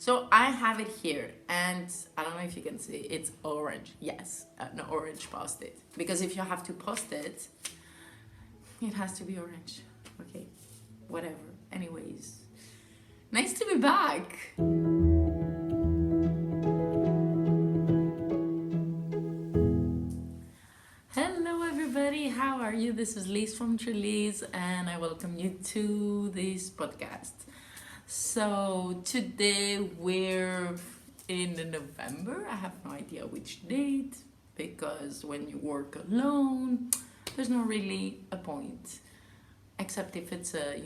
So I have it here, and I don't know if you can see, it's orange. Yes, no, orange post-it. Because if you have to post it, it has to be orange. Okay, whatever. Anyways, nice to be back. Hello everybody, how are you? This is Liz from Trelise, and I welcome you to this podcast. So today we're in November. I have no idea which date, because when you work alone, there's not really a point, except if it's a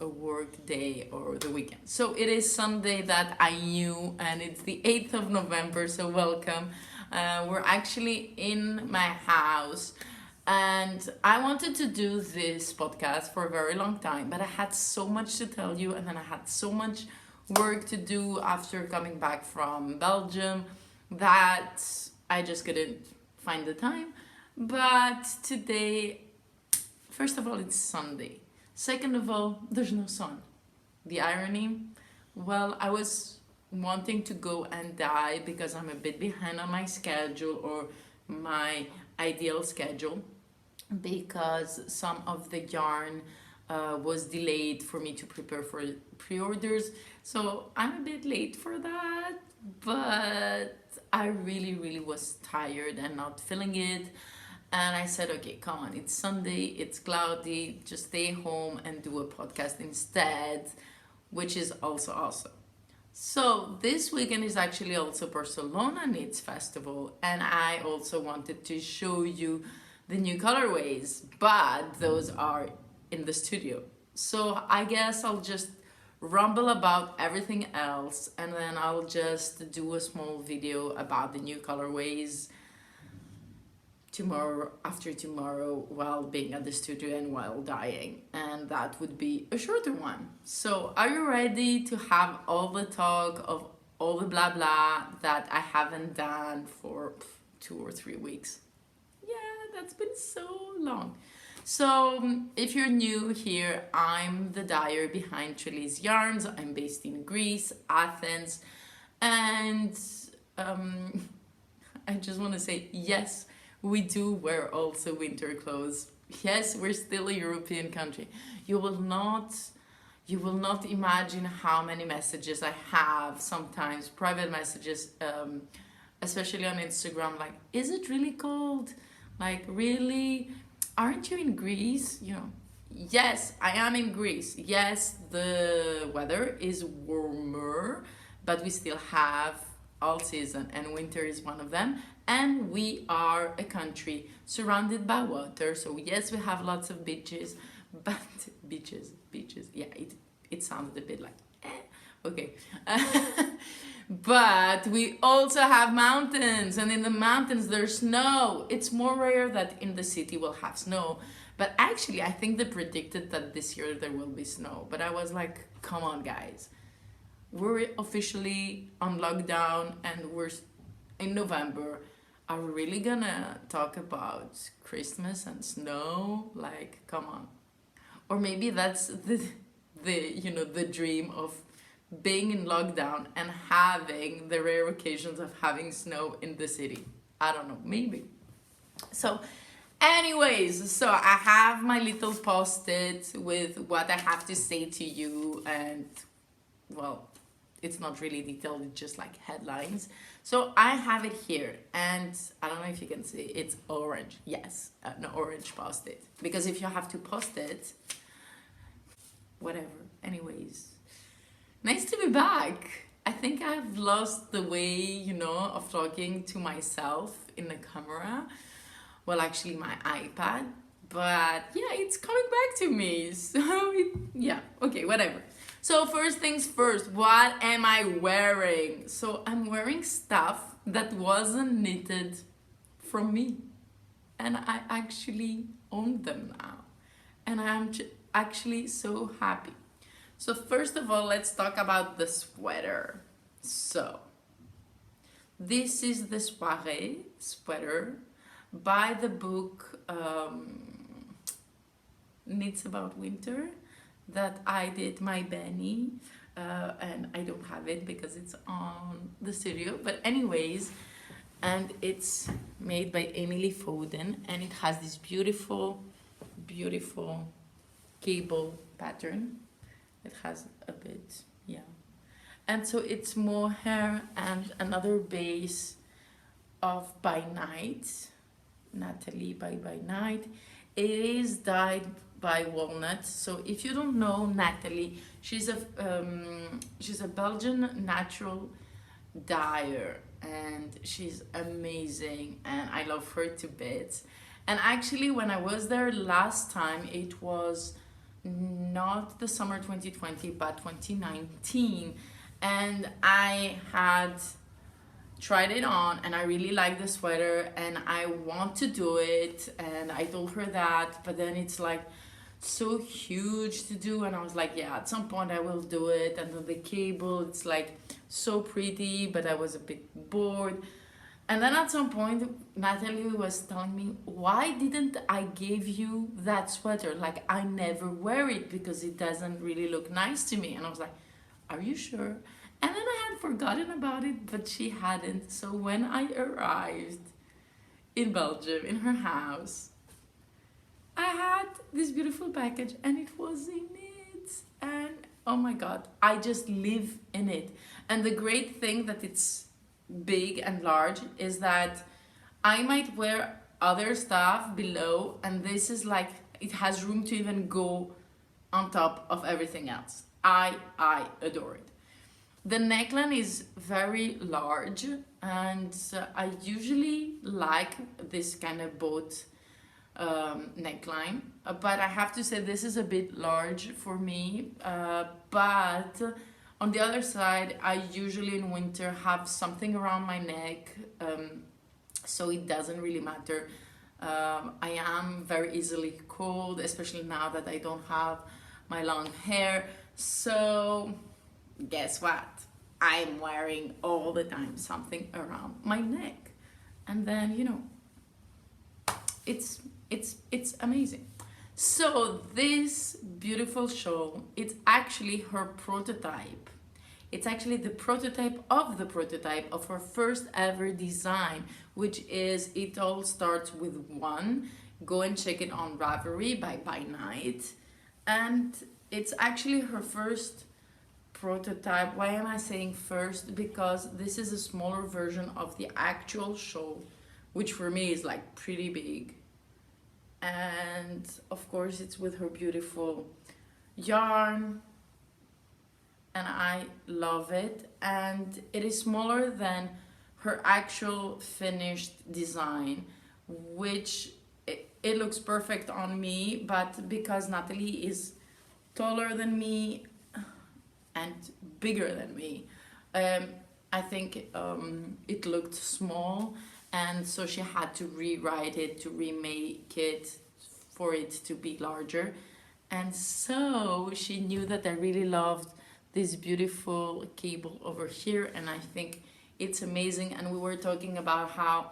work day or the weekend. So it is Sunday that I knew, and it's the 8th of November, so welcome. We're actually in my house, and I wanted to do this podcast for a very long time, but I had so much to tell you, and then I had so much work to do after coming back from Belgium that I just couldn't find the time. But today, first of all, it's Sunday. Second of all, there's no sun. The irony, well, I was wanting to go and dye because I'm a bit behind on my schedule, or my ideal schedule, because some of the yarn was delayed for me to prepare for pre-orders. So I'm a bit late for that, but I really was tired and not feeling it. And I said, okay, come on, it's Sunday, it's cloudy, just stay home and do a podcast instead, which is also awesome. So this weekend is actually also Barcelona Knits Festival, and I also wanted to show you the new colorways, but those are in the studio. So I guess I'll just rumble about everything else, and then I'll just do a small video about the new colorways tomorrow, after tomorrow, while being at the studio and while dyeing, and that would be a shorter one. So are you ready to have all the talk of all the blah blah that I haven't done for 2 or 3 weeks? Yeah, that's been so long. So if you're new here, I'm the dyer behind Trelise Yarns. I'm based in Greece, Athens, and I just want to say yes, we do wear also winter clothes. Yes, we're still a European country. You will not imagine how many messages I have sometimes, private messages, especially on Instagram, like, is it really cold? Like, really? Aren't you in Greece? Yes, I am in Greece. Yes, the weather is warmer, but we still have all season, and winter is one of them. And we are a country surrounded by water, so yes, we have lots of beaches, but beaches, yeah, it sounded a bit like okay. But we also have mountains, and in the mountains there's snow. It's more rare that in the city we'll have snow, but actually I think they predicted that this year there will be snow, but I was like, come on guys, we're officially on lockdown and we're in November. Are we really gonna talk about Christmas and snow? Like, come on. Or maybe that's the dream of being in lockdown and having the rare occasions of having snow in the city. I don't know, maybe. So anyways, so I have my little post-it with what I have to say to you, and well, it's not really detailed, it's just like headlines. So I have it here, and I don't know if you can see, it's orange. Yes, no, orange post-it. Because if you have to post it, whatever. Anyways, nice to be back. I think I've lost the way, of talking to myself in the camera. Well, actually my iPad, but yeah, it's coming back to me. So yeah, okay, whatever. So first things first, what am I wearing? So I'm wearing stuff that wasn't knitted from me, and I actually own them now, and I'm actually so happy. So first of all, let's talk about the sweater. So this is the Soirée sweater by the book Knits About Winter that I did my Benny and I don't have it because it's on the studio. But anyways, and it's made by Emily Foden, and it has this beautiful, beautiful cable pattern. It has a bit, yeah. And so it's mohair and another base of By Night, Natalie by Night. It is dyed by walnut. So if you don't know Natalie, she's a Belgian natural dyer, and she's amazing, and I love her to bits. And actually, when I was there last time, it was not the summer 2020 but 2019, and I had tried it on and I really like the sweater and I want to do it, and I told her that, but then it's like so huge to do, and I was like, yeah, at some point I will do it. And then the cable, it's like so pretty, but I was a bit bored. And then at some point Natalie was telling me, why didn't I give you that sweater? Like, I never wear it because it doesn't really look nice to me. And I was like, are you sure? And then I had forgotten about it, but she hadn't. So when I arrived in Belgium, in her house, I had this beautiful package and it was in it. And oh my God, I just live in it. And the great thing that it's big and large is that I might wear other stuff below, and this is like, it has room to even go on top of everything else. I adore it. The neckline is very large, and I usually like this kind of boat neckline, but I have to say this is a bit large for me. But on the other side, I usually in winter have something around my neck, so it doesn't really matter. I am very easily cold, especially now that I don't have my long hair. So guess what? I'm wearing all the time something around my neck, and then it's amazing. So this beautiful shawl, it's actually her prototype. It's actually the prototype of her first ever design, which is It All Starts With One. Go and check it on Ravelry by Night. And it's actually her first prototype. Why am I saying first? Because this is a smaller version of the actual shawl, which for me is like pretty big. And of course it's with her beautiful yarn, and I love it. And it is smaller than her actual finished design, which it looks perfect on me, but because Natalie is taller than me and bigger than me, I think it looked small, and so she had to rewrite it, to remake it for it to be larger. And so she knew that I really loved this beautiful cable over here, and I think it's amazing. And we were talking about how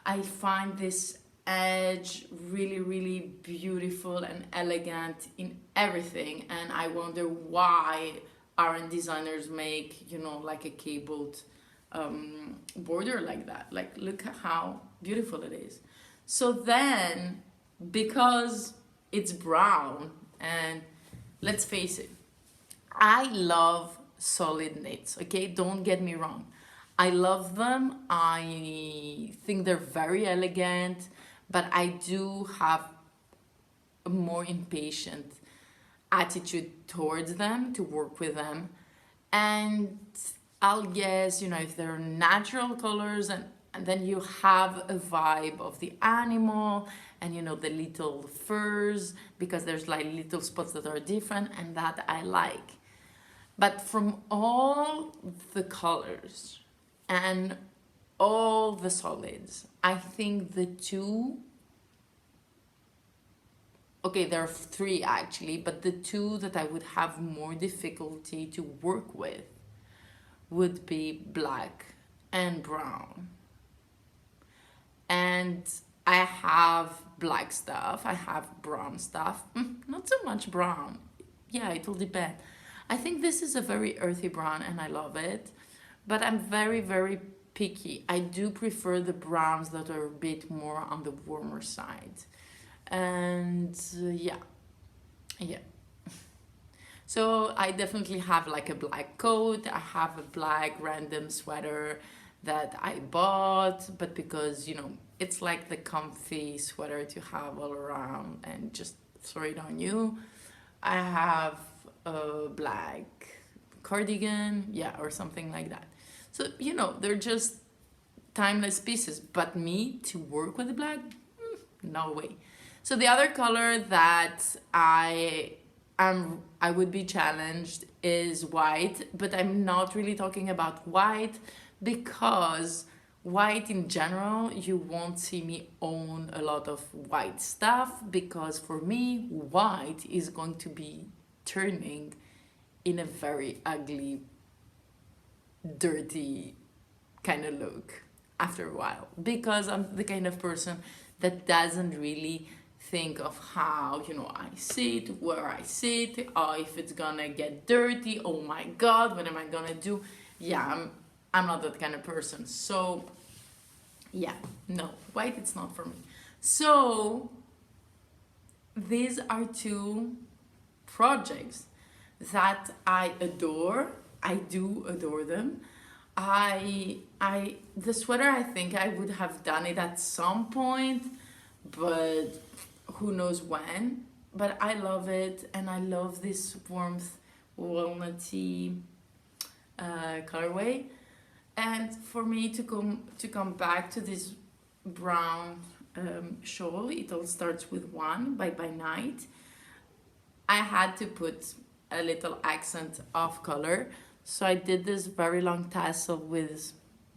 I find this edge really, really beautiful and elegant in everything, and I wonder why aren't designers make, like a cabled border like that. Like, look at how beautiful it is. So then, because it's brown, and let's face it, I love solid knits, okay? Don't get me wrong. I love them. I think they're very elegant, but I do have a more impatient attitude towards them, to work with them. And I'll guess, if they're natural colors, and then you have a vibe of the animal, and the little furs, because there's like little spots that are different, and that I like. But from all the colors and all the solids, I think the two, okay, there are three actually, but the two that I would have more difficulty to work with would be black and brown. And I have black stuff, I have brown stuff, not so much brown. Yeah, it will depend. I think this is a very earthy brown and I love it, but I'm very, very picky. I do prefer the browns that are a bit more on the warmer side. And yeah, yeah. So I definitely have like a black coat. I have a black random sweater that I bought, but because, it's like the comfy sweater to have all around and just throw it on you. I have a black cardigan, yeah, or something like that. So, they're just timeless pieces, but me to work with the black, no way. So the other color that I would be challenged is white, but I'm not really talking about white because white in general, you won't see me own a lot of white stuff because for me, white is going to be turning in a very ugly, dirty kind of look after a while because I'm the kind of person that doesn't really think of how I sit, where I sit, if it's gonna get dirty, oh my god, what am I gonna do? Yeah, I'm not that kind of person. So yeah, no, white it's not for me. So these are two projects that I adore. I do adore them. The sweater, I think I would have done it at some point, but who knows when. But I love it, and I love this warmth, walnutty colorway. And for me to come back to this brown shawl, it all starts with one by night. I had to put a little accent of color. So I did this very long tassel with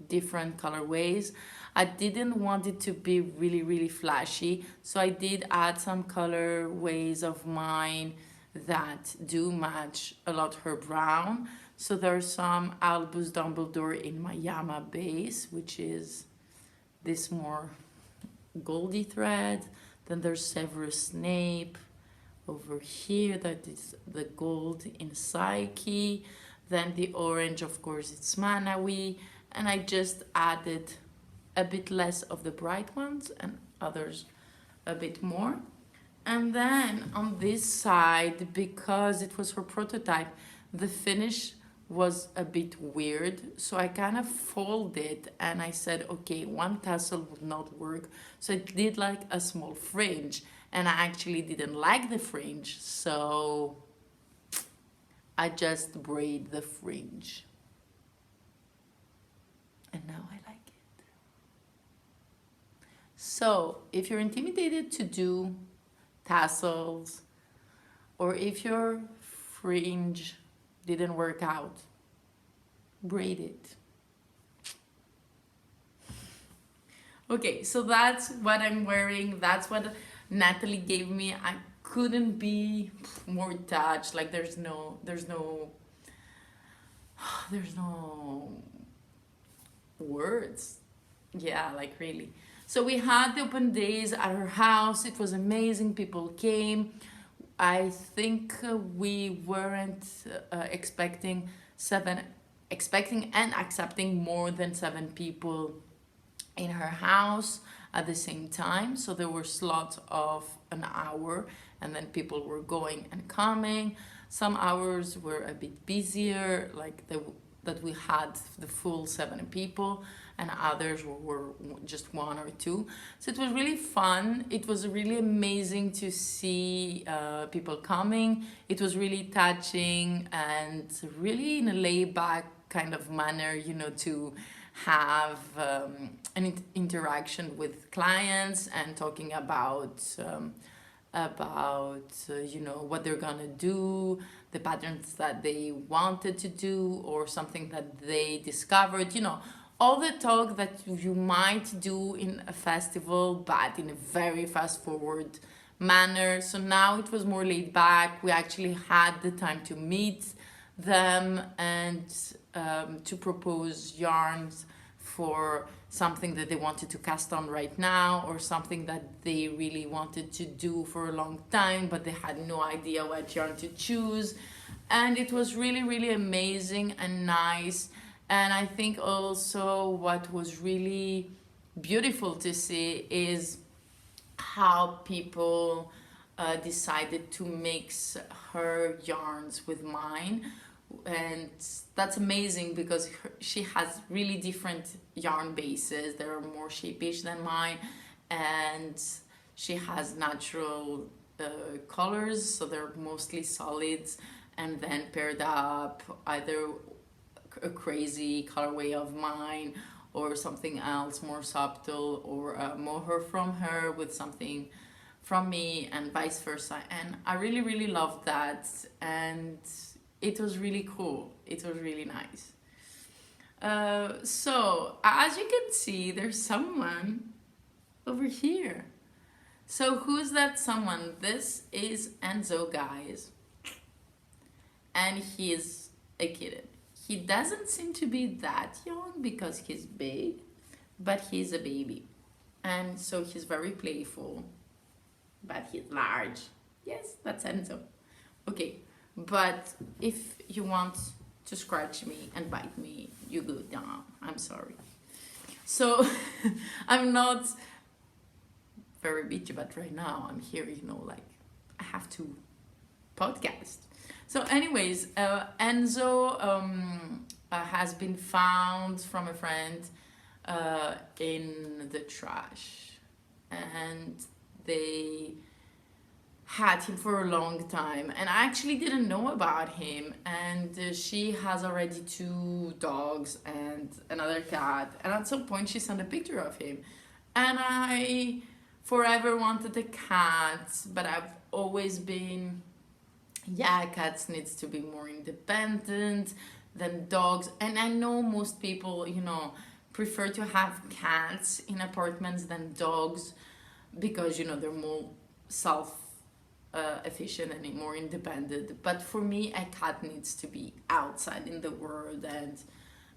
different colorways. I didn't want it to be really, really flashy. So I did add some colorways of mine that do match a lot her brown. So there's some Albus Dumbledore in my Yama base, which is this more goldy thread. Then there's Severus Snape over here, that is the gold in Psyche. Then the orange, of course, it's Manawi. And I just added a bit less of the bright ones and others a bit more. And then on this side, because it was for prototype, the finish was a bit weird. So I kind of folded and I said, okay, one tassel would not work. So I did like a small fringe, and I actually didn't like the fringe. So I just braid the fringe. And now I like it. So if you're intimidated to do tassels, or if your fringe didn't work out, braid it. Okay, so that's what I'm wearing. That's what Natalie gave me. I couldn't be more touched. Like there's no words. Yeah, like really. So we had the open days at her house. It was amazing. People came. I think we weren't expecting and accepting more than 7 people in her house at the same time. So there were slots of an hour, and then people were going and coming. Some hours were a bit busier, like that we had the full 7 people, and others were just 1 or 2. So it was really fun. It was really amazing to see people coming. It was really touching and really in a laid back kind of manner, to have an interaction with clients and talking about what they're gonna do, the patterns that they wanted to do, or something that they discovered, all the talk that you might do in a festival, but in a very fast forward manner. So now it was more laid back. We actually had the time to meet them and to propose yarns for something that they wanted to cast on right now, or something that they really wanted to do for a long time, but they had no idea what yarn to choose. And it was really, really amazing and nice. And I think also what was really beautiful to see is how people decided to mix her yarns with mine. And that's amazing because she has really different yarn bases. They are more sheepish than mine, and she has natural colors, so they're mostly solids, and then paired up either a crazy colorway of mine or something else more subtle, or a mohair from her with something from me, and vice versa. And I really, really loved that, and it was really cool. It was really nice. So as you can see, there's someone over here. So who's that someone? This is Enzo, guys, and he's a kitten. He doesn't seem to be that young because he's big, but he's a baby. And so he's very playful, but he's large. Yes, that's Enzo. Okay, but if you want to scratch me and bite me, you go down. I'm sorry. So I'm not very bitchy, but right now I'm here, like I have to podcast. So anyways, Enzo has been found from a friend in the trash, and they had him for a long time, and I actually didn't know about him. And she has already 2 dogs and another cat, and at some point she sent a picture of him, and I forever wanted a cat, but I've always been, yeah, cats needs to be more independent than dogs. And I know most people, prefer to have cats in apartments than dogs because, they're more efficient and more independent. But for me, a cat needs to be outside in the world and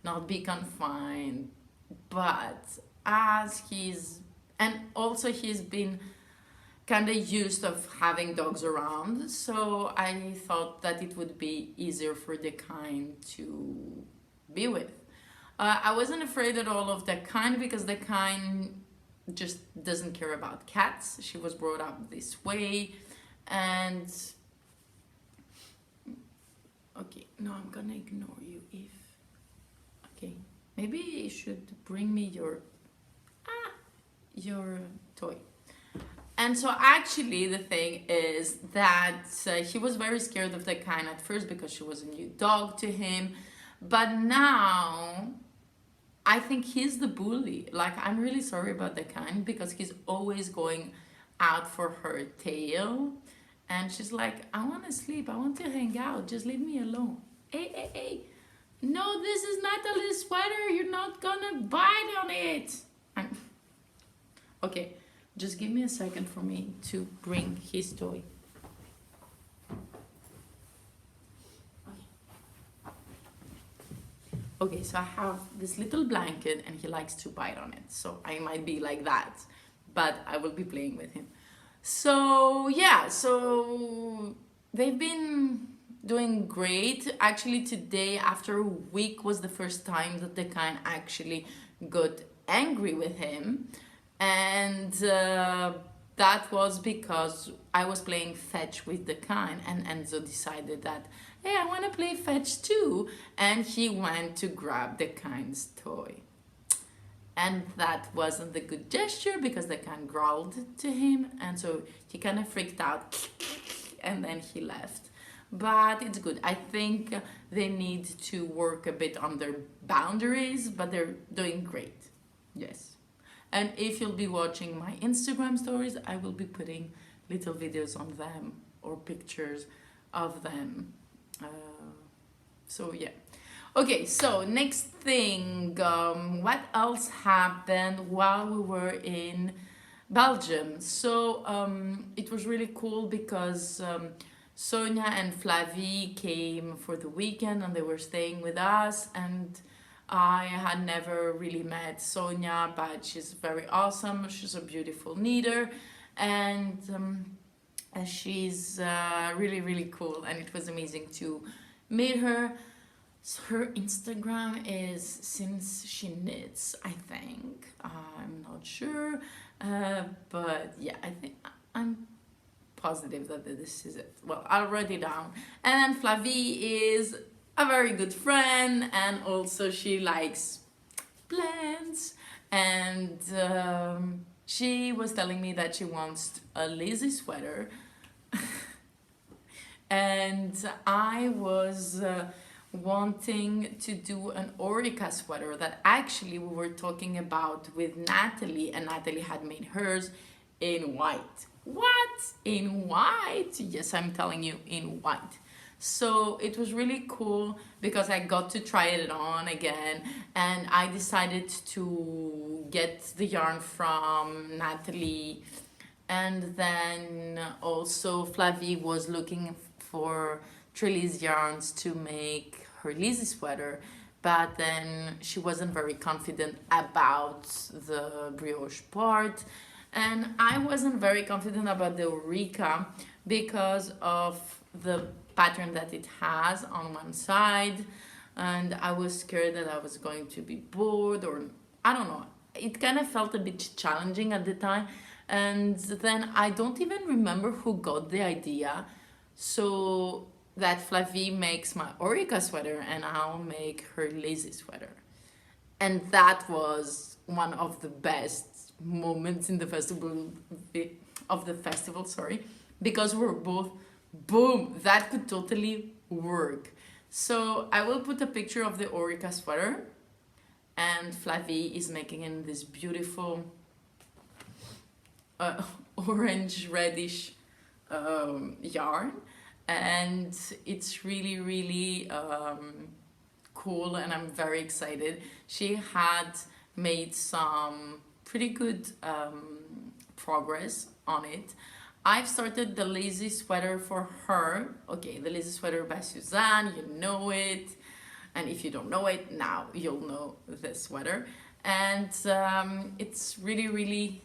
not be confined. But and also he's been kind of used of having dogs around, so I thought that it would be easier for the kind to be with. I wasn't afraid at all of the kind because the kind just doesn't care about cats. She was brought up this way, and okay, no, I'm gonna ignore you. Okay, maybe you should bring me your toy. And so actually the thing is that he was very scared of the kind at first because she was a new dog to him. But now I think he's the bully. Like, I'm really sorry about the kind because he's always going out for her tail. And she's like, I want to sleep. I want to hang out. Just leave me alone. Hey. No, this is not a little sweater. You're not going to bite on it. Okay. Just give me a second for me to bring his toy. Okay, so I have this little blanket and he likes to bite on it. So I might be like that, but I will be playing with him. So yeah, so they've been doing great. Actually today, after a week, was the first time that the kind actually got angry with him. And that was because I was playing fetch with the kind, and Enzo decided that, hey, I want to play fetch too. And he went to grab the kind's toy. And that wasn't the good gesture because the kind growled to him. And so he kind of freaked out and then he left. But it's good. I think they need to work a bit on their boundaries, but they're doing great. Yes. And if you'll be watching my Instagram stories, I will be putting little videos on them or pictures of them. So yeah. Okay, so next thing, what else happened while we were in Belgium? So it was really cool because Sonia and Flavie came for the weekend and they were staying with us, and I had never really met Sonia, but she's very awesome. She's a beautiful knitter, and she's really, really cool. And it was amazing to meet her. So her Instagram is Since She Knits, I think. I'm not sure. But yeah, I'm positive that this is it. Well, I'll write it down. And then Flavie is a very good friend, and also she likes plants. And she was telling me that she wants a lazy sweater. And I was wanting to do an Orica sweater that actually we were talking about with Natalie, and Natalie had made hers in white. What? In white? Yes, I'm telling you, in white. So it was really cool because I got to try it on again, and I decided to get the yarn from Natalie. And then also Flavie was looking for Trellis yarns to make her Lizzie sweater, but then she wasn't very confident about the brioche part, and I wasn't very confident about the Orica because of the pattern that it has on one side, and I was scared that I was going to be bored, or I don't know, it kind of felt a bit challenging at the time. And then I don't even remember who got the idea, so that Flavie makes my Orica sweater and I'll make her lazy sweater. And that was one of the best moments in the festival, sorry, because we're both, boom, that could totally work. So I will put a picture of the Orica sweater, and Flavie is making in this beautiful orange reddish yarn, and it's really cool, and I'm very excited. She had made some pretty good progress on it. I've started the lazy sweater for her. Okay, the lazy sweater by Suzanne, you know it, and if you don't know it, now you'll know the sweater. And it's really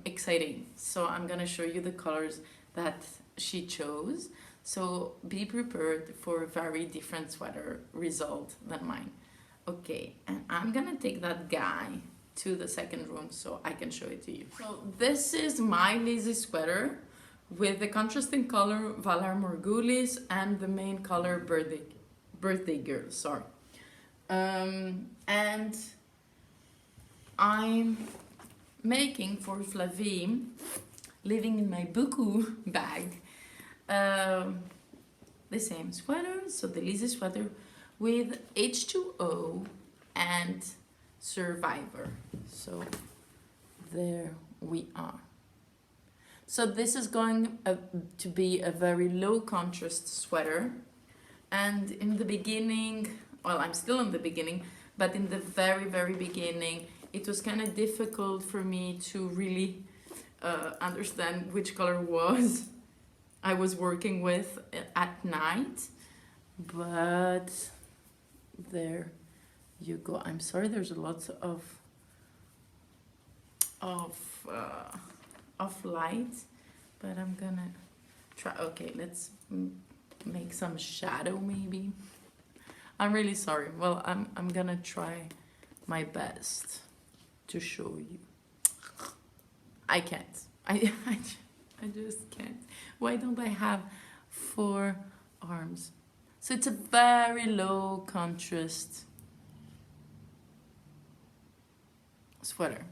exciting. So I'm gonna show you the colors that she chose. So be prepared for a very different sweater result than mine. Okay, and I'm gonna take that guy to the second room so I can show it to you. So this is my lazy sweater with the contrasting color Valar Morghulis and the main color Birthday Girl, sorry. And I'm making for Flavie, living in my buku bag, the same sweater, so the lazy sweater with H2O and Survivor. So there we are. So this is going to be a very low contrast sweater, and in the beginning, well, I'm still in the beginning, but in the very beginning it was kind of difficult for me to really understand which color I was working with at night, but there you go. I'm sorry, there's a lot of light, but I'm gonna try. Okay, let's make some shadow maybe. I'm really sorry. Well, I'm gonna try my best to show you. I can't. I just can't. Why don't I have 4 arms? So it's a very low contrast sweater.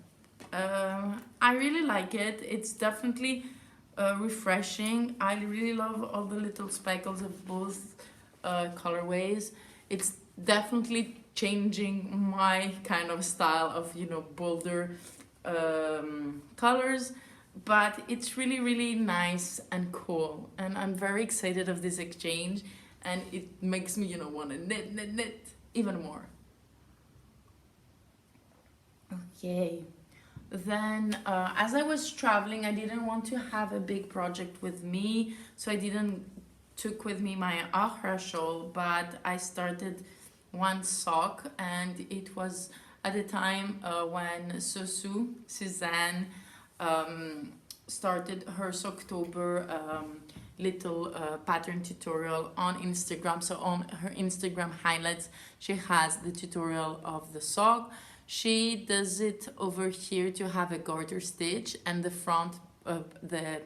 I really like it. It's definitely refreshing. I really love all the little speckles of both colorways. It's definitely changing my kind of style of, you know, bolder colors, but it's really nice and cool, and I'm very excited of this exchange, and it makes me, you know, want to knit even more. Okay, then as I was traveling, I didn't want to have a big project with me, so I didn't took with me my Ahra shawl, but I started one sock, and it was at the time when Suzanne started her Socktober little pattern tutorial on Instagram. So on her Instagram highlights, she has the tutorial of the sock. She does it over here to have a garter stitch, and the front of the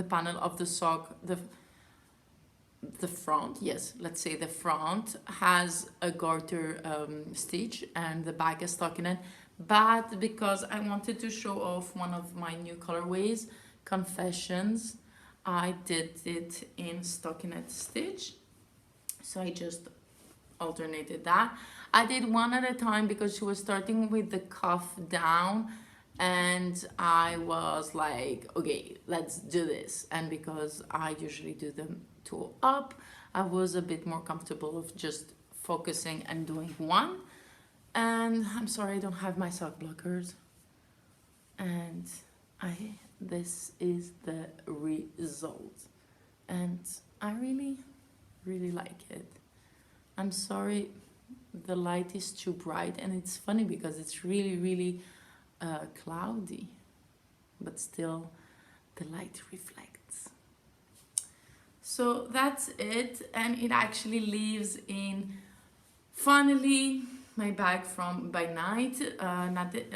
panel of the sock, the front, yes, let's say the front has a garter stitch and the back is stockinette. But because I wanted to show off one of my new colorways, Confessions, I did it in stockinette stitch. So I just alternated that. I did one at a time because she was starting with the cuff down, and I was like, okay, let's do this. And because I usually do them two up, I was a bit more comfortable of just focusing and doing one. And I'm sorry I don't have my sock blockers. And this is the result. And I really, really like it. I'm sorry the light is too bright, and it's funny because it's really, really cloudy, but still the light reflects. So that's it, and it actually lives in, finally, my bag from By Night.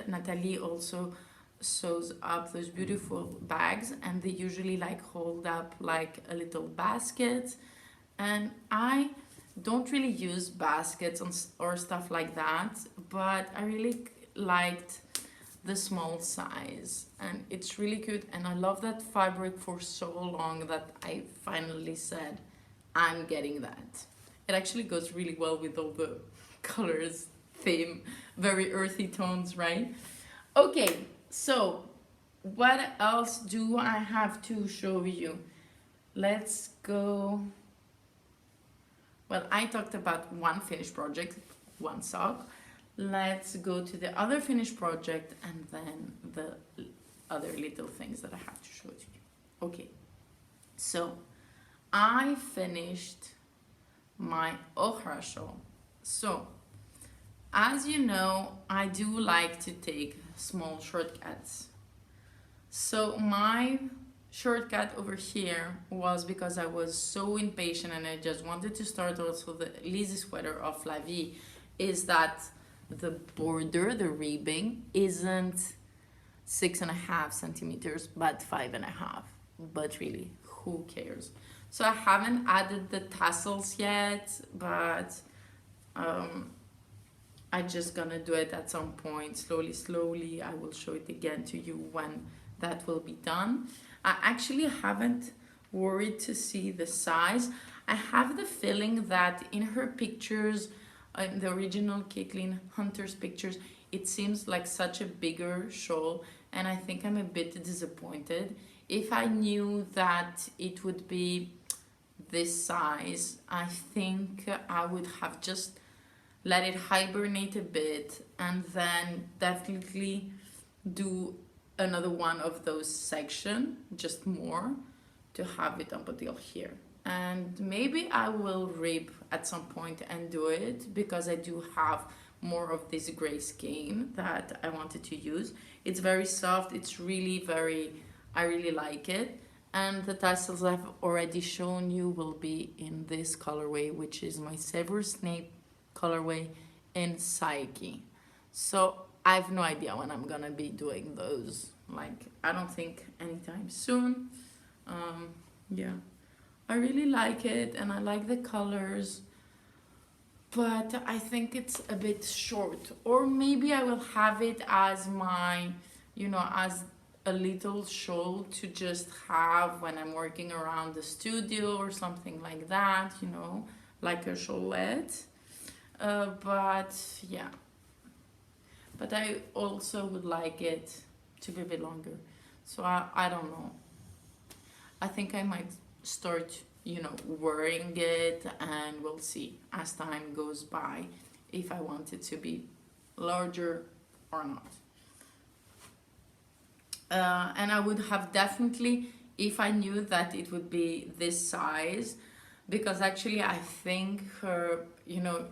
Natalie also sews up those beautiful bags, and they usually like hold up like a little basket, and I don't really use baskets or stuff like that, but I really liked the small size, and it's really cute, and I love that fabric for so long that I finally said I'm getting that. It actually goes really well with all the colors theme, very earthy tones, right? Okay, so what else do I have to show you? Let's go. Well, I talked about one finished project, one sock. Let's go to the other finished project and then the other little things that I have to show to you. Okay, so I finished my Ochra shawl. So, as you know, I do like to take small shortcuts. So my shortcut over here was because I was so impatient and I just wanted to start also the Lizzie sweater of La Vie, is that the border, the ribbing, isn't 6.5 centimeters but 5.5. But really, who cares? So I haven't added the tassels yet, but I'm just gonna do it at some point, slowly. I will show it again to you when that will be done. I actually haven't worried to see the size. I have the feeling that in her pictures, in the original Caitlin Hunter's pictures, it seems like such a bigger shawl, and I think I'm a bit disappointed. If I knew that it would be this size, I think I would have just let it hibernate a bit and then definitely do another one of those section, just more, to have it up until here. And maybe I will rib at some point and do it, because I do have more of this gray skein that I wanted to use. It's very soft, it's really very, I really like it. And the tassels I've already shown you will be in this colorway, which is my Severus Snape colorway in Psyche. So I have no idea when I'm gonna be doing those. Like, I don't think anytime soon. Yeah, I really like it and I like the colors, but I think it's a bit short. Or maybe I will have it as my, as a little shawl to just have when I'm working around the studio or something like that, like a shawlette. But yeah, but I also would like it to be a bit longer. So I don't know. I think I might start, wearing it, and we'll see as time goes by if I want it to be larger or not. And I would have definitely, if I knew that it would be this size, because actually I think her,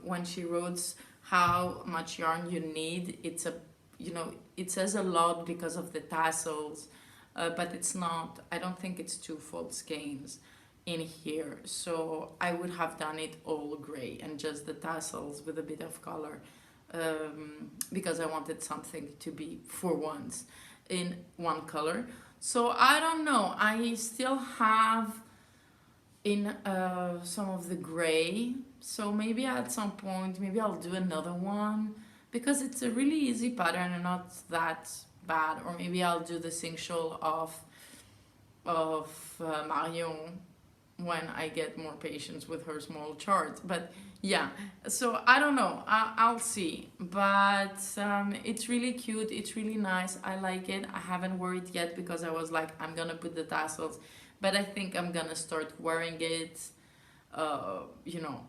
when she wrote how much yarn you need, it's a, it says a lot because of the tassels, but it's not, I don't think it's two fold skeins. in here, so I would have done it all gray and just the tassels with a bit of color, because I wanted something to be for once in one color. So I don't know, I still have in some of the gray, so maybe at some point maybe I'll do another one because it's a really easy pattern and not that bad. Or maybe I'll do the Singshol of Marion when I get more patience with her small chart. But yeah, so I don't know, I'll see. But it's really cute, it's really nice, I like it. I haven't worn it yet because I was like, I'm gonna put the tassels, but I think I'm gonna start wearing it, you know,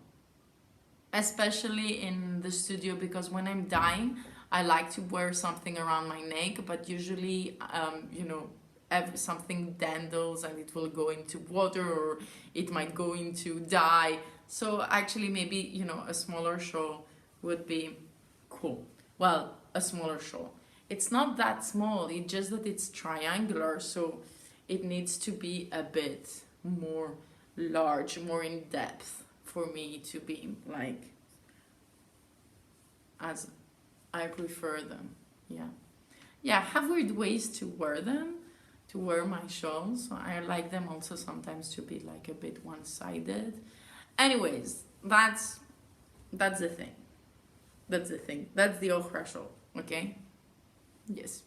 especially in the studio, because when I'm dyeing, I like to wear something around my neck, but usually, you know, something dandles and it will go into water, or it might go into dye. So actually maybe, you know, a smaller shawl would be cool. Well, a smaller shawl. It's not that small, it's just that it's triangular, so it needs to be a bit more large, more in depth for me to be like as I prefer them. Yeah, I have weird ways to wear them, to wear my shawls. So I like them also sometimes to be like a bit one-sided. Anyways, that's the thing. That's the Ochra shawl, okay? Yes.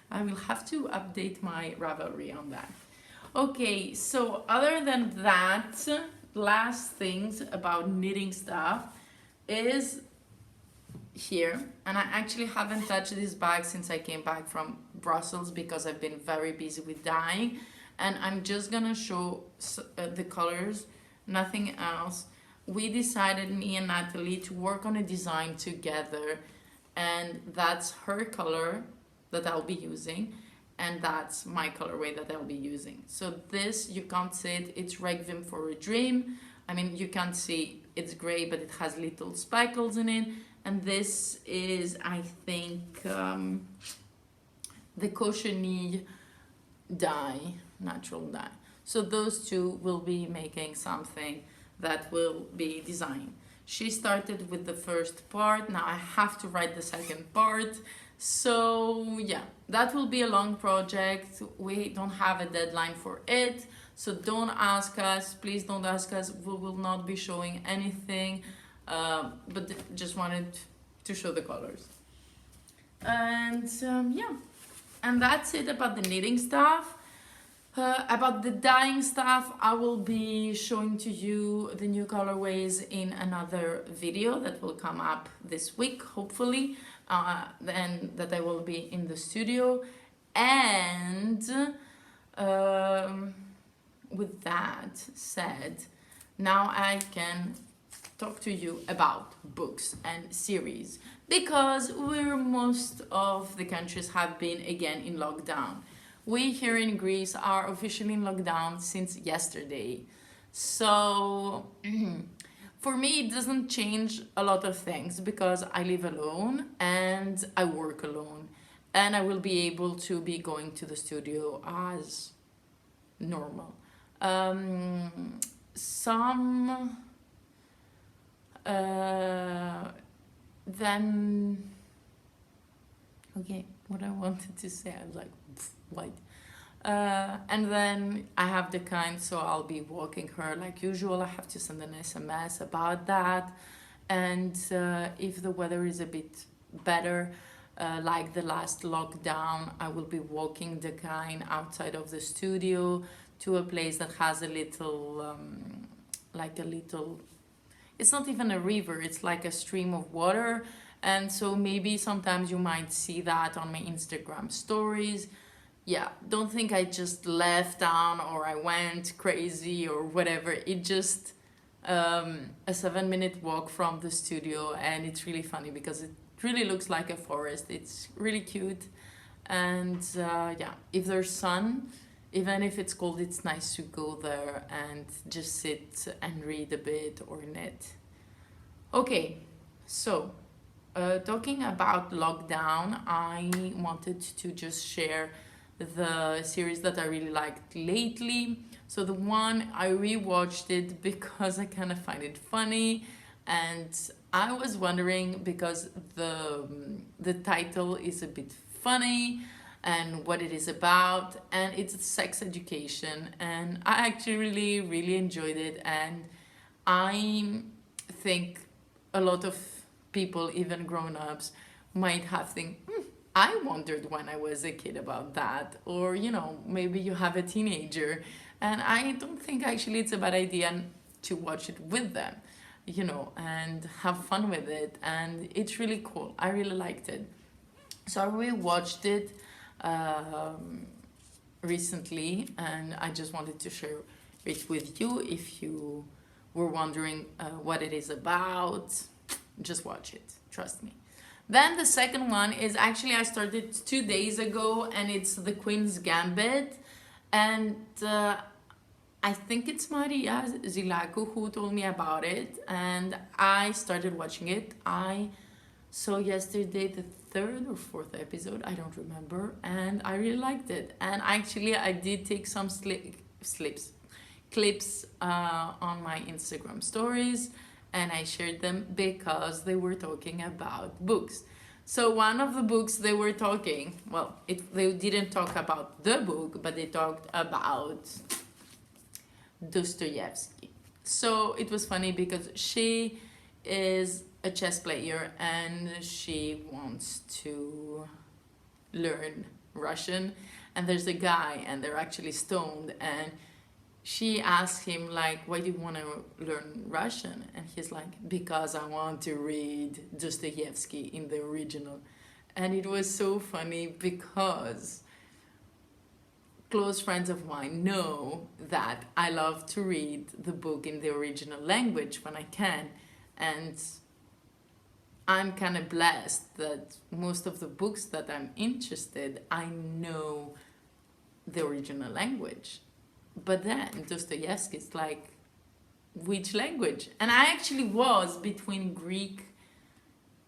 I will have to update my Ravelry on that. Okay, so other than that, last things about knitting stuff is here, and I actually haven't touched this bag since I came back from Brussels because I've been very busy with dyeing, and I'm just gonna show the colors, nothing else. We decided, me and Natalie, to work on a design together, and that's her color that I'll be using, and that's my colorway that I'll be using. So this, you can't see it, it's Requiem for a Dream. I mean, you can't see, it's gray, but it has little speckles in it. And this is, I think, the Cochenille dye, natural dye. So those two will be making something that will be designed. She started with the first part, now I have to write the second part. So yeah, that will be a long project. We don't have a deadline for it, so don't ask us, please don't ask us, we will not be showing anything, but just wanted to show the colors. And yeah, and that's it about the knitting stuff. About the dyeing stuff, I will be showing to you the new colorways in another video that will come up this week, hopefully, and that I will be in the studio. And with that said, now I can talk to you about books and series, because most of the countries have been again in lockdown. We here in Greece are officially in lockdown since yesterday. So for me, it doesn't change a lot of things because I live alone and I work alone, and I will be able to be going to the studio as normal. Then, okay, what I wanted to say, I was like, white. And then I have the kind, so I'll be walking her like usual. I have to send an SMS about that. And if the weather is a bit better, like the last lockdown, I will be walking the kind outside of the studio to a place that has a little, it's not even a river, it's like a stream of water. And so maybe sometimes you might see that on my Instagram stories. Yeah, don't think I just left town or I went crazy or whatever. It just a 7-minute walk from the studio, and it's really funny because it really looks like a forest. It's really cute. And yeah, if there's sun, even if it's cold, it's nice to go there and just sit and read a bit or knit. Okay, so talking about lockdown, I wanted to just share the series that I really liked lately. So the one I rewatched it because I kind of find it funny, and I was wondering because the title is a bit funny and what it is about, and it's sex education, and I actually really enjoyed it, and I think a lot of people, even grown-ups, might have think, I wondered when I was a kid about that, or maybe you have a teenager, and I don't think actually it's a bad idea to watch it with them, and have fun with it, and it's really cool. I really liked it. So I rewatched it recently, and I just wanted to share it with you. If you were wondering what it is about, just watch it, trust me. Then the second one is actually I started 2 days ago, and it's The Queen's Gambit, and I think it's Maria Zilaku who told me about it, and I started watching it. I saw yesterday the third or fourth episode, I don't remember, and I really liked it. And actually I did take some clips on my Instagram stories, and I shared them because they were talking about books. So one of the books they were talking, they didn't talk about the book, but they talked about Dostoevsky. So it was funny because she is a chess player and she wants to learn Russian, and there's a guy and they're actually stoned, and she asks him like, why do you want to learn Russian? And he's like, because I want to read Dostoevsky in the original. And it was so funny because close friends of mine know that I love to read the book in the original language when I can, and I'm kind of blessed that most of the books that I'm interested, I know the original language. But then Dostoevsky is like, which language? And I actually was between Greek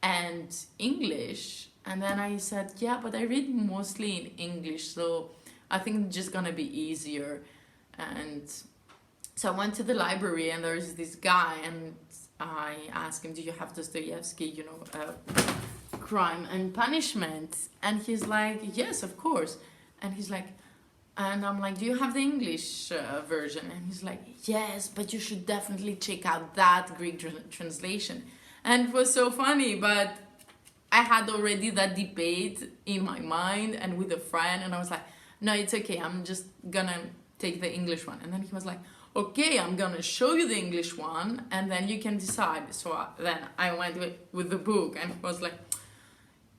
and English, and then I said, yeah, but I read mostly in English, so I think it's just gonna be easier. And so I went to the library, and there's this guy, and I asked him, do you have Dostoevsky, Crime and Punishment? And he's like, yes, of course. And he's like, and I'm like, do you have the English version? And he's like, yes, but you should definitely check out that Greek translation. And it was so funny, but I had already that debate in my mind and with a friend, and I was like, no, it's okay, I'm just gonna take the English one. And then he was like, okay, I'm gonna show you the English one, and then you can decide. So then I went with the book, and he was like,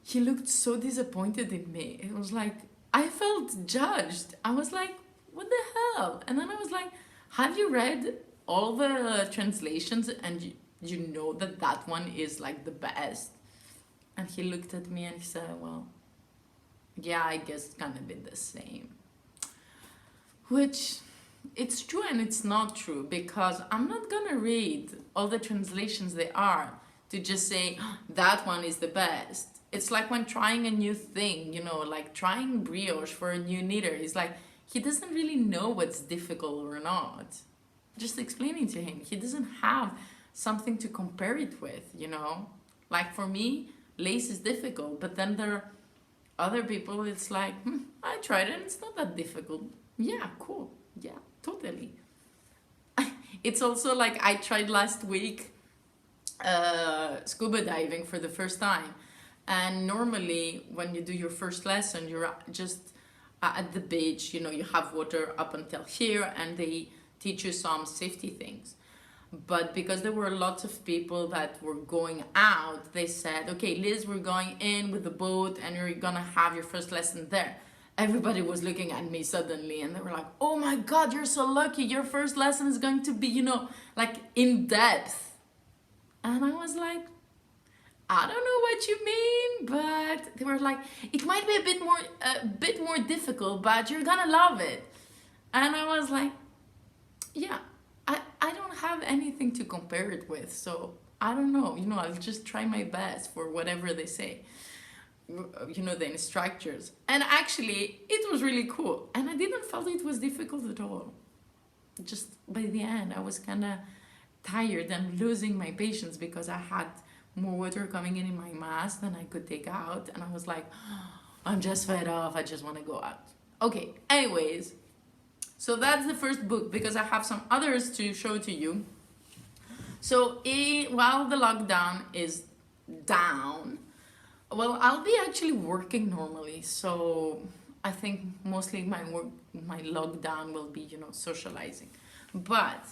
he looked so disappointed in me. It was like, I felt judged. I was like, what the hell? And then I was like, have you read all the translations and you know that one is like the best? And he looked at me and he said, well, yeah, I guess it's gonna be the same. Which, it's true and it's not true, because I'm not gonna read all the translations there are to just say, that one is the best. It's like when trying a new thing, like trying brioche for a new knitter. It's like, he doesn't really know what's difficult or not. Just explaining to him, he doesn't have something to compare it with, Like for me, lace is difficult, but then there are other people, it's like, I tried it and it's not that difficult. Yeah, cool. Yeah, totally. It's also like I tried last week scuba diving for the first time. And normally when you do your first lesson, you're just at the beach, you have water up until here, and they teach you some safety things. But because there were lots of people that were going out, they said, okay, Liz, we're going in with the boat and you're gonna have your first lesson there. Everybody was looking at me suddenly, and they were like, oh my God, you're so lucky. Your first lesson is going to be, like in depth. And I was like, I don't know what you mean, but they were like, it might be a bit more difficult, but you're gonna love it. And I was like, yeah, I don't have anything to compare it with, so I don't know, I'll just try my best for whatever they say, the instructors. And actually, it was really cool, and I didn't feel it was difficult at all. just by the end, I was kind of tired and losing my patience because I had more water coming in my mask than I could take out. And I was like, I'm just fed off. I just want to go out. Okay, anyways, so that's the first book because I have some others to show to you. So while the lockdown is down, well, I'll be actually working normally. So I think mostly my lockdown will be, socializing. But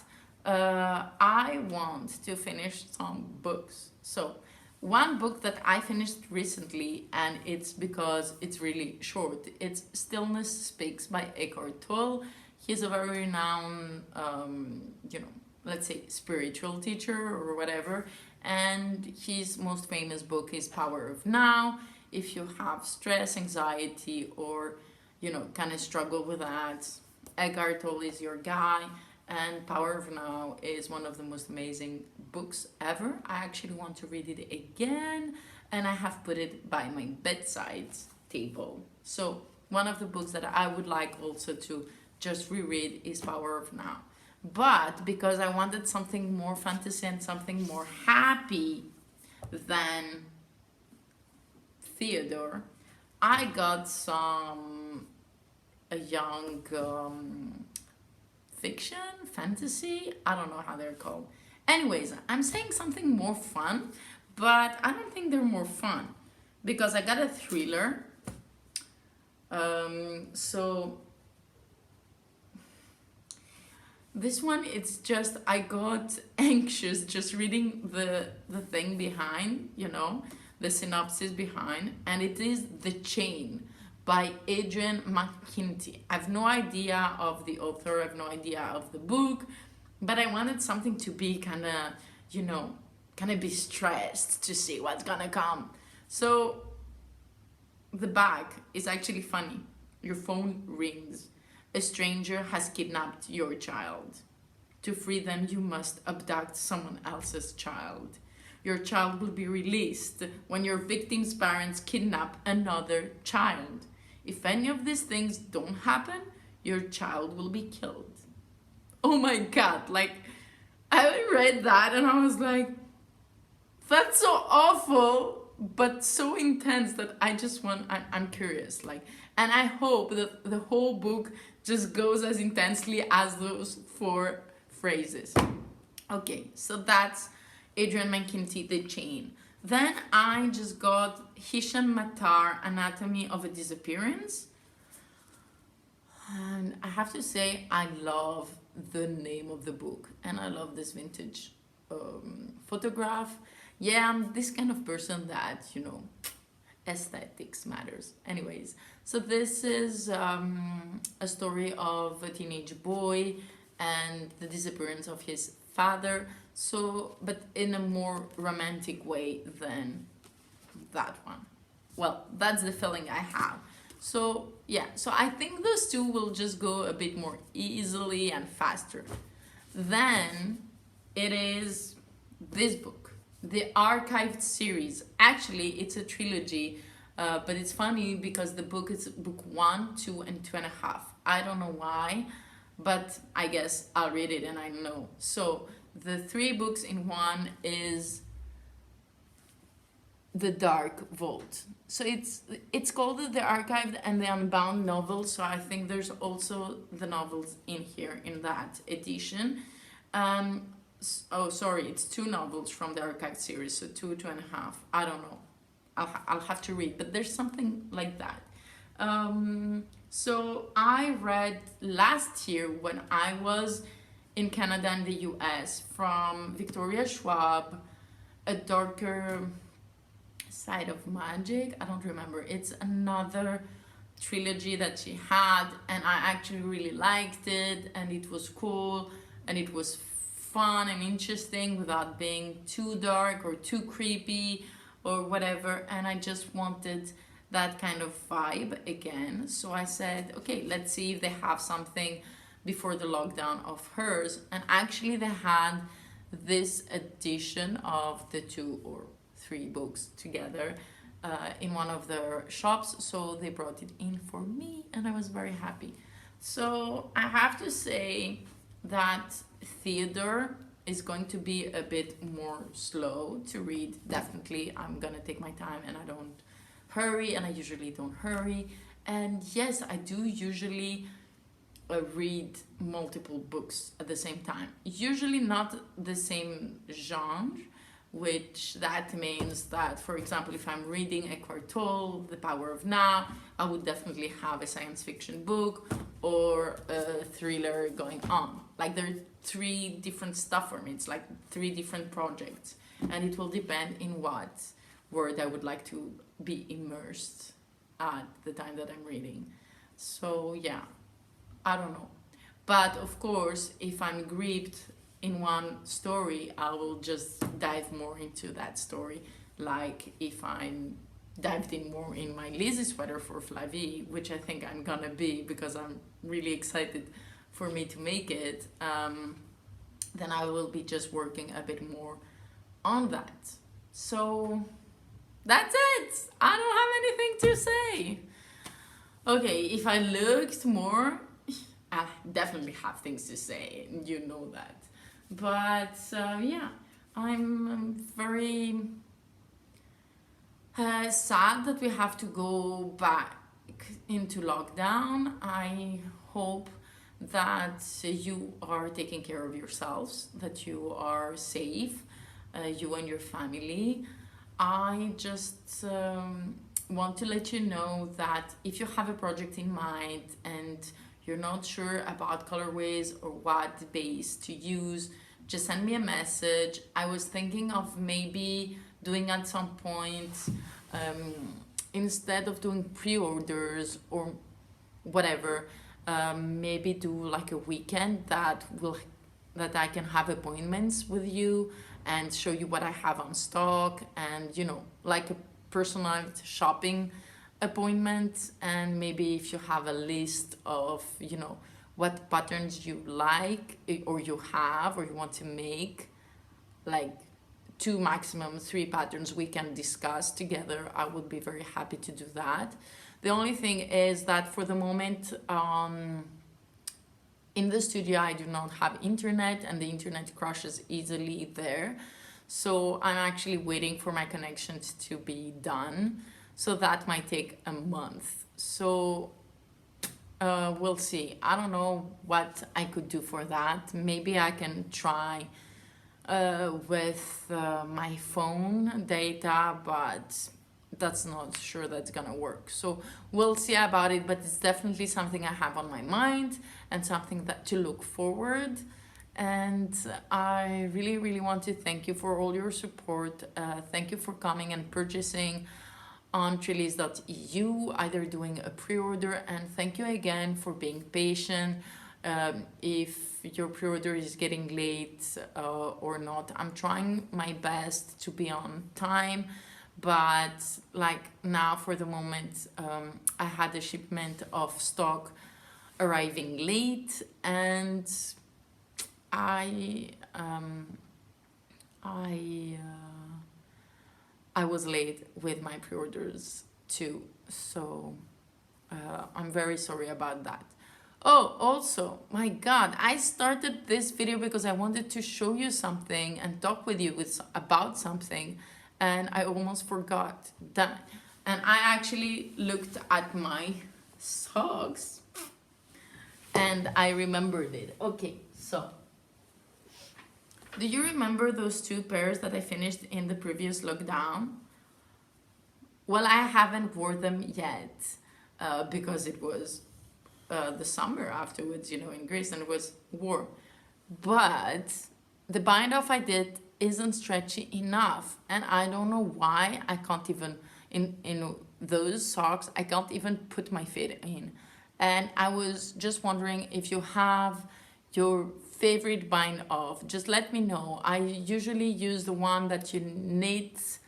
I want to finish some books. So one book that I finished recently, and it's because it's really short. It's Stillness Speaks by Eckhart Tolle. He's a very renowned, let's say spiritual teacher or whatever. And his most famous book is Power of Now. If you have stress, anxiety, or, kind of struggle with that, Eckhart Tolle is your guy. And Power of Now is one of the most amazing books ever. I actually want to read it again, and I have put it by my bedside table. So one of the books that I would like also to just reread is Power of Now. But because I wanted something more fantasy and something more happy than Theodore, I got a young fiction, fantasy, I don't know how they're called. Anyways, I'm saying something more fun, but I don't think they're more fun because I got a thriller. So this one, it's just, I got anxious just reading the thing behind, the synopsis behind, and it is The Chain by Adrian McKinty. I have no idea of the author, I have no idea of the book, but I wanted something to be kind of be stressed to see what's gonna come. So the back is actually funny. Your phone rings. A stranger has kidnapped your child. To free them, you must abduct someone else's child. Your child will be released when your victim's parents kidnap another child. If any of these things don't happen, your child will be killed. Oh my God, I read that and I was like, that's so awful, but so intense that I'm curious. And I hope that the whole book just goes as intensely as those 4 phrases. Okay, so that's Adrian McKinty, The Chain. Then I just got Hisham Matar, Anatomy of a Disappearance. And I have to say, I love the name of the book. And I love this vintage photograph. Yeah, I'm this kind of person that, aesthetics matters. Anyways, so this is a story of a teenage boy and the disappearance of his father, but in a more romantic way than that one. Well, that's the feeling I have. So yeah, so I think those two will just go a bit more easily and faster. Then it is this book, the Archived series. Actually, it's a trilogy, but it's funny because the book is book 1, 2, and 2.5. I don't know why, but I guess I'll read it and I know. So the 3 books in one is The Dark Vault. So it's called The Archived and the Unbound novels. So I think there's also the novels in here in that edition. Oh, sorry, it's 2 novels from the Archived series, so 2, 2.5. I don't know. I'll have to read, but there's something like that. So I read last year when I was in Canada and the US from Victoria Schwab, A Darker Side of Magic. I don't remember. It's another trilogy that she had, and I actually really liked it, and it was cool, and it was fun and interesting without being too dark or too creepy or whatever, and I just wanted that kind of vibe again. So I said, okay, let's see if they have something before the lockdown of hers. And actually they had this edition of the 2 or 3 books together in one of their shops, so they brought it in for me and I was very happy. So I have to say that theater is going to be a bit more slow to read. Definitely, I'm gonna take my time and I don't hurry, and I usually don't hurry. And yes, I do usually read multiple books at the same time. Usually not the same genre, which that means that, for example, if I'm reading Eckhart Tolle, The Power of Now, I would definitely have a science fiction book or a thriller going on. Like there are three different stuff for me. It's like three different projects, and it will depend in what word I would like to be immersed at the time that I'm reading. So yeah, I don't know. But of course, if I'm gripped in one story, I will just dive more into that story. Like if I'm dived in more in my Lizzie sweater for Flavie, which I think I'm gonna be because I'm really excited for me to make it, then I will be just working a bit more on that. So that's it. I don't have anything to say. Okay, if I looked more, I definitely have things to say, you know that. But yeah, I'm very sad that we have to go back into lockdown. I hope that you are taking care of yourselves, that you are safe, you and your family. I just want to let you know that if you have a project in mind and you're not sure about colorways or what base to use, just send me a message. I was thinking of maybe doing at some point, instead of doing pre-orders or whatever, maybe do like a weekend that I can have appointments with you and show you what I have on stock, and like a personalized shopping appointment. And maybe if you have a list of what patterns you like or you have or you want to make, like 2 maximum 3 patterns we can discuss together, I would be very happy to do that. The only thing is that for the moment, in the studio I do not have internet, and the internet crashes easily there. So I'm actually waiting for my connections to be done. So that might take a month. So we'll see. I don't know what I could do for that. Maybe I can try with my phone data, but that's not sure that's gonna work. So we'll see about it, but it's definitely something I have on my mind and something that to look forward. And I really, really want to thank you for all your support. Thank you for coming and purchasing on trellis.eu, either doing a pre-order, and thank you again for being patient. If your pre-order is getting late or not, I'm trying my best to be on time, but like now for the moment, I had a shipment of stock arriving late, and I was late with my pre-orders too, so I'm very sorry about that. Oh, also, my God, I started this video because I wanted to show you something and talk with you about something, and I almost forgot that. And I actually looked at my socks and I remembered it. Okay, so do you remember those 2 pairs that I finished in the previous lockdown? Well, I haven't worn them yet because it was the summer afterwards, in Greece, and it was warm. But the bind off I did isn't stretchy enough, and I don't know why I can't even, in those socks, I can't even put my feet in. And I was just wondering if you have your favorite bind off, just let me know. I usually use the one that you knit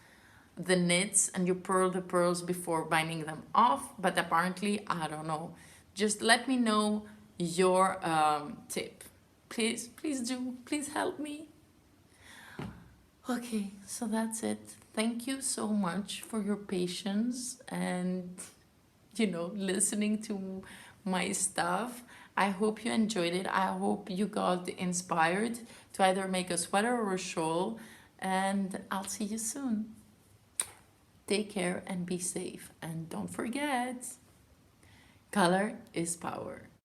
the knits and you purl the pearls before binding them off, but apparently I don't know. Just let me know your tip. Please do. Please help me. Okay, so that's it. Thank you so much for your patience and listening to my stuff. I hope you enjoyed it. I hope you got inspired to either make a sweater or a shawl. And I'll see you soon. Take care and be safe. And don't forget, color is power.